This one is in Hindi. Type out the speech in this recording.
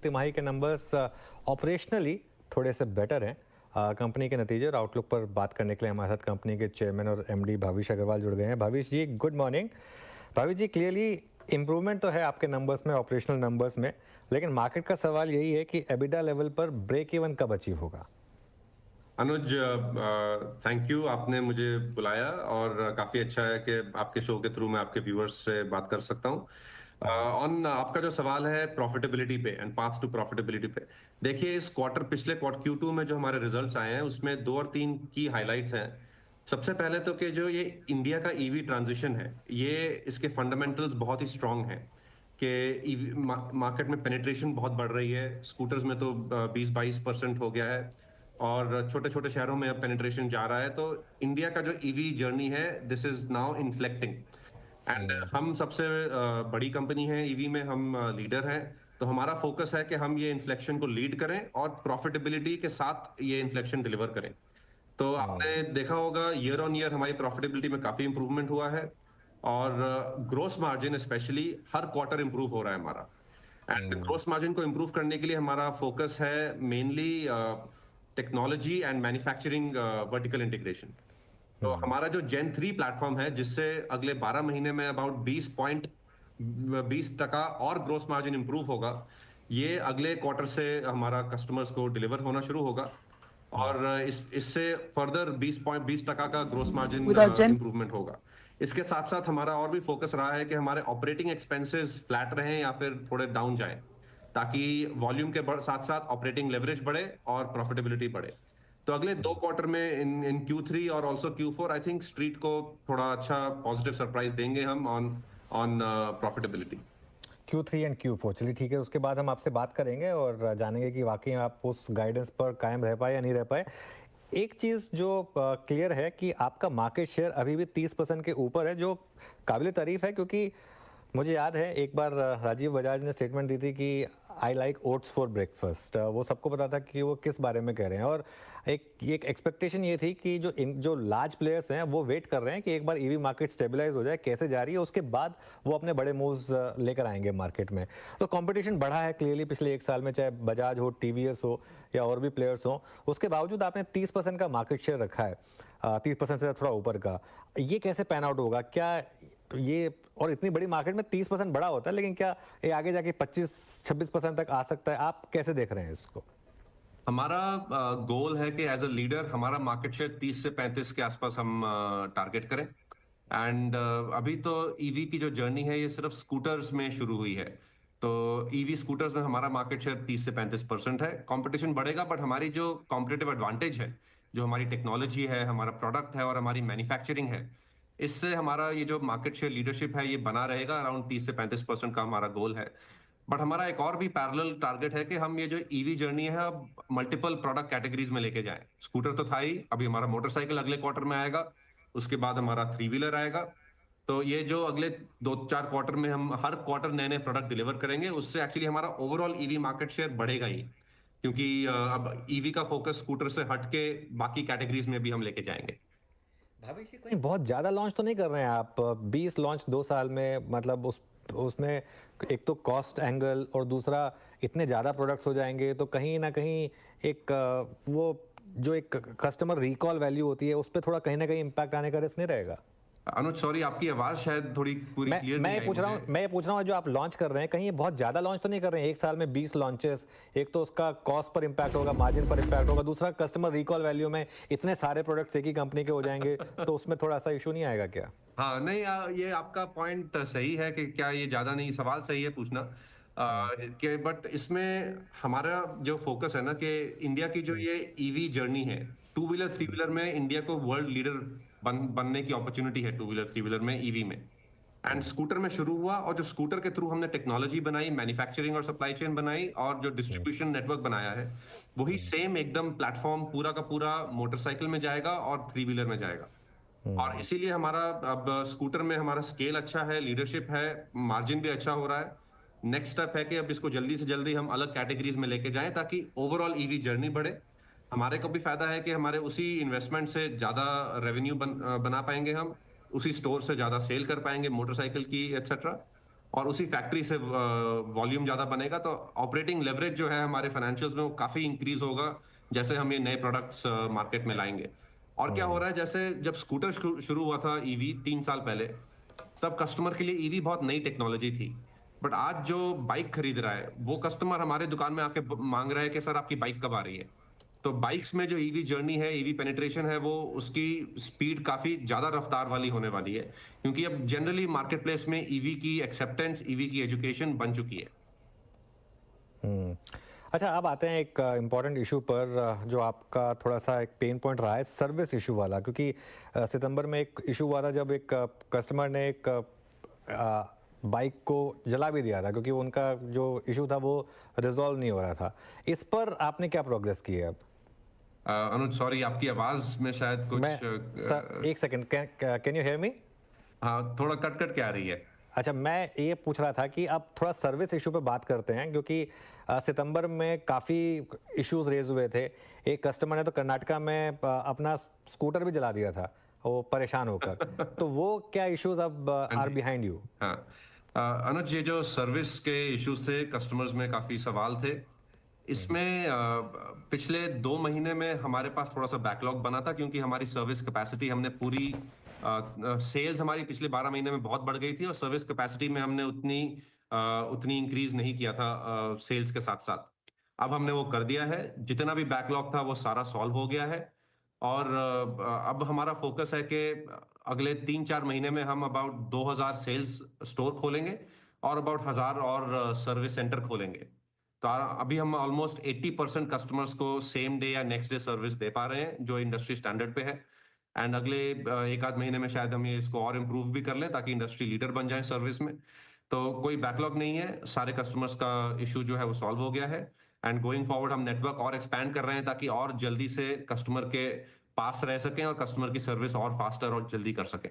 तिमाही के नंबर्स ऑपरेशनली थोड़े से बेटर हैं। कंपनी के नतीजे और आउटलुक पर बात करने के लिए हमारे साथ कंपनी के चेयरमैन और एमडी भाविश अग्रवाल जुड़ गए हैं। भाविश जी, गुड मॉर्निंग। भाविश जी, क्लियरली इम्प्रूवमेंट तो है आपके नंबर्स में, ऑपरेशनल नंबर्स में, लेकिन मार्केट का सवाल यही है कि एबिडा लेवल पर ब्रेक इवन कब अचीव होगा? अनुज, थैंक यू, आपने मुझे बुलाया और काफी अच्छा है कि आपके शो के थ्रू मैं आपके व्यूअर्स से बात कर सकता हूँ ऑन आपका जो सवाल है प्रॉफिटेबिलिटी पे एंड पाथ टू प्रॉफिटेबिलिटी पे। देखिए, इस क्वार्टर, पिछले क्वार्टर Q2 में जो हमारे रिजल्ट्स आए हैं उसमें दो और तीन की हाइलाइट्स हैं। सबसे पहले तो कि जो ये इंडिया का ईवी ट्रांजिशन है, ये इसके फंडामेंटल्स बहुत ही स्ट्रांग हैं कि ईवी मार्केट में पेनिट्रेशन बहुत बढ़ रही है। स्कूटर्स में तो 20-22% हो गया है और छोटे छोटे शहरों में अब पेनिट्रेशन जा रहा है। तो इंडिया का जो ईवी जर्नी है, दिस इज नाउ इन्फ्लेक्टिंग एंड हम सबसे बड़ी कंपनी है ईवी में, हम लीडर हैं। तो हमारा फोकस है कि हम ये इन्फ्लेक्शन को लीड करें और प्रॉफिटेबिलिटी के साथ ये इन्फ्लेक्शन डिलीवर करें। तो आपने देखा होगा ईयर ऑन ईयर हमारी प्रॉफिटेबिलिटी में काफी इंप्रूवमेंट हुआ है और ग्रोस मार्जिन स्पेशली हर क्वार्टर इंप्रूव हो रहा है हमारा। एंड ग्रोस मार्जिन को इंप्रूव करने के लिए हमारा फोकस है mainly technology and manufacturing vertical integration. तो हमारा जो Gen 3 प्लेटफॉर्म है, जिससे अगले 12 महीने में अबाउट 20% और ग्रोस मार्जिन इंप्रूव होगा, ये अगले क्वार्टर से हमारा कस्टमर्स को डिलीवर होना शुरू होगा और इससे फर्दर 20% का gross margin Without Gen improvement होगा। इसके साथ साथ हमारा और भी फोकस रहा है कि हमारे ऑपरेटिंग एक्सपेंसेस फ्लैट रहें या फिर थोड़े डाउन जाएं, ताकि वॉल्यूम के साथ साथ ऑपरेटिंग लेवरेज बढ़े और प्रॉफिटेबिलिटी बढ़े। तो अगले दो क्वार्टर में इन Q3 और also Q4 I think street को थोड़ा अच्छा पॉजिटिव सरप्राइज देंगे हम on on profitability. Q3 and Q4, चलिए ठीक है, उसके बाद हम आपसे बात करेंगे और जानेंगे कि वाकई आप उस गाइडेंस पर कायम रह पाए या नहीं रह पाए। एक चीज़ जो क्लियर है कि आपका मार्केट शेयर अभी भी 30% के ऊपर है, जो काबिल तारीफ है, क्योंकि मुझे याद है एक बार राजीव बजाज ने स्टेटमेंट दी थी कि I like oats for breakfast. वो सबको पता था कि वो किस बारे में कह रहे हैं, और एक एक्सपेक्टेशन ये थी कि जो लार्ज प्लेयर्स हैं वो वेट कर रहे हैं कि एक बार ईवी मार्केट स्टेबलाइज हो जाए, कैसे जा रही है, उसके बाद वो अपने बड़े मूव्स लेकर आएंगे मार्केट में। तो कंपटीशन बढ़ा है क्लियरली पिछले एक साल में, चाहे बजाज हो, टीवीएस हो या और भी प्लेयर्स हो। उसके बावजूद आपने 30% का मार्केट शेयर रखा है, 30% से थोड़ा ऊपर का। ये कैसे पैन आउट होगा? क्या ये, और इतनी बड़ी मार्केट में 30% बड़ा होता है, लेकिन क्या ये आगे जाके 25-26% तक आ सकता है? आप कैसे देख रहे हैं इसको? हमारा गोल है कि एज अ लीडर हमारा मार्केट शेयर 30 से 35 के आसपास हम टारगेट करें। एंड अभी तो ईवी की जो जर्नी है ये सिर्फ स्कूटर्स में शुरू हुई है। तो ईवी स्कूटर्स में हमारा मार्केट शेयर 30 से 35% है। कंपटीशन बढ़ेगा, बट हमारी जो कॉम्पिटिटिव एडवांटेज है, जो हमारी टेक्नोलॉजी है, हमारा प्रोडक्ट है और हमारी मैन्युफैक्चरिंग है, इससे हमारा ये जो मार्केट शेयर लीडरशिप है ये बना रहेगा। अराउंड 30 से 35% का हमारा गोल है। बट हमारा एक और भी पैरेलल टारगेट है कि हम ये जो ईवी जर्नी है अब मल्टीपल प्रोडक्ट कैटेगरीज में लेके जाएं। स्कूटर तो था ही, अभी हमारा मोटरसाइकिल अगले क्वार्टर में आएगा, उसके बाद हमारा 3 व्हीलर आएगा। तो ये जो अगले 2-4 क्वार्टर में हम हर क्वार्टर नए नए प्रोडक्ट डिलीवर करेंगे, उससे एक्चुअली हमारा ओवरऑल ईवी मार्केट शेयर बढ़ेगा ही, क्योंकि अब ईवी का फोकस स्कूटर से हट के बाकी कैटेगरीज में भी हम लेके जाएंगे। भावेश जी, कहीं बहुत ज्यादा लॉन्च तो नहीं कर रहे हैं आप? 20 लॉन्च 2 साल में, मतलब उसमें एक तो कॉस्ट एंगल और दूसरा इतने ज्यादा प्रोडक्ट्स हो जाएंगे तो कहीं ना कहीं एक वो जो एक कस्टमर रिकॉल वैल्यू होती है उस पर थोड़ा कहीं ना कहीं इम्पैक्ट आने का रिस्क नहीं रहेगा? अनुज, सॉरी, आपकी आवाज शायद थोड़ी पूरी क्लियर मैं नहीं ये आई पूछ रहा मुझे। हूँ मैं ये पूछ रहा हूँ जो आप लॉन्च कर रहे हैं, कहीं ये बहुत ज्यादा लॉन्च तो नहीं कर रहे हैं? एक साल में 20 लॉन्चेस, एक तो उसका कॉस्ट पर इम्पैक्ट होगा, मार्जिन पर इम्पैक्ट होगा, दूसरा कस्टमर रिकॉल वैल्यू में इतने सारे प्रोडक्ट्स एक ही कंपनी के हो जाएंगे, तो उसमें थोड़ा सा इशू नहीं आएगा क्या? हाँ, नहीं, ये आपका पॉइंट सही है कि क्या ये ज्यादा नहीं, सवाल सही है पूछना कि, बट इसमें हमारा जो फोकस है ना कि इंडिया की जो ये ईवी जर्नी है, 2 व्हीलर 3 व्हीलर में इंडिया को वर्ल्ड लीडर बनने की अपॉर्चुनिटी है। 2 व्हीलर 3 व्हीलर में ईवी में एंड स्कूटर में शुरू हुआ, और जो स्कूटर के थ्रू हमने टेक्नोलॉजी बनाई, मैन्युफैक्चरिंग और सप्लाई चेन बनाई और जो डिस्ट्रीब्यूशन नेटवर्क बनाया है, वही सेम एकदम प्लेटफॉर्म पूरा का पूरा मोटरसाइकिल में जाएगा और 3 व्हीलर में जाएगा। और इसीलिए हमारा अब स्कूटर में हमारा स्केल अच्छा है, लीडरशिप है, मार्जिन भी अच्छा हो रहा है। नेक्स्ट स्टेप है कि अब इसको जल्दी से जल्दी हम अलग कैटेगरीज में लेके जाएं, ताकि ओवरऑल ईवी जर्नी बढ़े। हमारे को भी फायदा है कि हमारे उसी इन्वेस्टमेंट से ज्यादा रेवेन्यू बना पाएंगे हम, उसी स्टोर से ज्यादा सेल कर पाएंगे मोटरसाइकिल की, एक्सेट्रा। और उसी फैक्ट्री से वॉल्यूम ज्यादा बनेगा, तो ऑपरेटिंग लेवरेज जो है हमारे फाइनेंशियल्स में वो काफी इंक्रीज होगा जैसे हम ये नए प्रोडक्ट्स मार्केट में लाएंगे। और क्या हो रहा है, जैसे जब स्कूटर शुरू हुआ था ईवी 3 साल पहले, तब कस्टमर के लिए ईवी बहुत नई टेक्नोलॉजी थी। बट आज जो बाइक खरीद रहा है वो कस्टमर हमारे दुकान में आके मांग रहा है कि सर आपकी बाइक कब आ रही है। तो बाइक्स में जो ईवी जर्नी है, ईवी पेनिट्रेशन है, वो उसकी स्पीड काफी ज्यादा रफ्तार वाली होने वाली है, क्योंकि अब जनरली मार्केट प्लेस में ईवी की एक्सेप्टेंस, ईवी की एजुकेशन बन चुकी है। हम्म। अच्छा, अब आते हैं एक इम्पॉर्टेंट इशू पर, जो आपका थोड़ा सा एक पेन पॉइंट रहा है, सर्विस इशू वाला। क्योंकि सितंबर में एक इशू हुआ था जब एक कस्टमर ने एक बाइक को जला भी दिया था, क्योंकि उनका जो इशू था वो रिजॉल्व नहीं हो रहा था। इस पर आपने क्या प्रोग्रेस की है अब? अनुज सॉरी, आपकी आवाज में शायद कुछ मैं सर, एक second, can you hear me? हाँ, थोड़ा कट कट के आ रही है। अच्छा, मैं ये पूछ रहा था कि अब थोड़ा सर्विस इशू पे बात करते हैं, क्योंकि सितंबर में काफ़ी इश्यूज रेज हुए थे। एक कस्टमर ने तो कर्नाटका में अपना स्कूटर भी जला दिया था, वो परेशान होकर। तो वो क्या इश्यूज अब हाँ आर जी। Behind you? हाँ, अनुज, ये जो सर्विस के इश्यूज थे, कस्टमर्स में काफी सवाल थे। इसमें पिछले 2 महीने में हमारे पास थोड़ा सा बैकलॉग बना था, क्योंकि हमारी सर्विस कैपेसिटी हमने पूरी, सेल्स हमारी पिछले 12 महीने में बहुत बढ़ गई थी और सर्विस कैपेसिटी में हमने उतनी इंक्रीज नहीं किया था सेल्स के साथ साथ। अब हमने वो कर दिया है, जितना भी बैकलॉग था वो सारा सॉल्व हो गया है। और अब हमारा फोकस है कि अगले 3-4 महीने में हम अबाउट 2000 सेल्स स्टोर खोलेंगे और अबाउट 1000 और सर्विस सेंटर खोलेंगे। तो अभी हम ऑलमोस्ट 80% कस्टमर्स को सेम डे या नेक्स्ट डे सर्विस दे पा रहे हैं, जो इंडस्ट्री स्टैंडर्ड पे है। एंड अगले एक आध महीने में शायद हम ये इसको और इम्प्रूव भी कर लें, ताकि इंडस्ट्री लीडर बन जाए सर्विस में। तो कोई बैकलॉग नहीं है, सारे कस्टमर्स का इशू जो है वो सॉल्व हो गया है। एंड गोइंग फॉरवर्ड हम नेटवर्क और एक्सपैंड कर रहे हैं, ताकि और जल्दी से कस्टमर के पास रह सकें और कस्टमर की सर्विस और फास्टर और जल्दी कर सकें।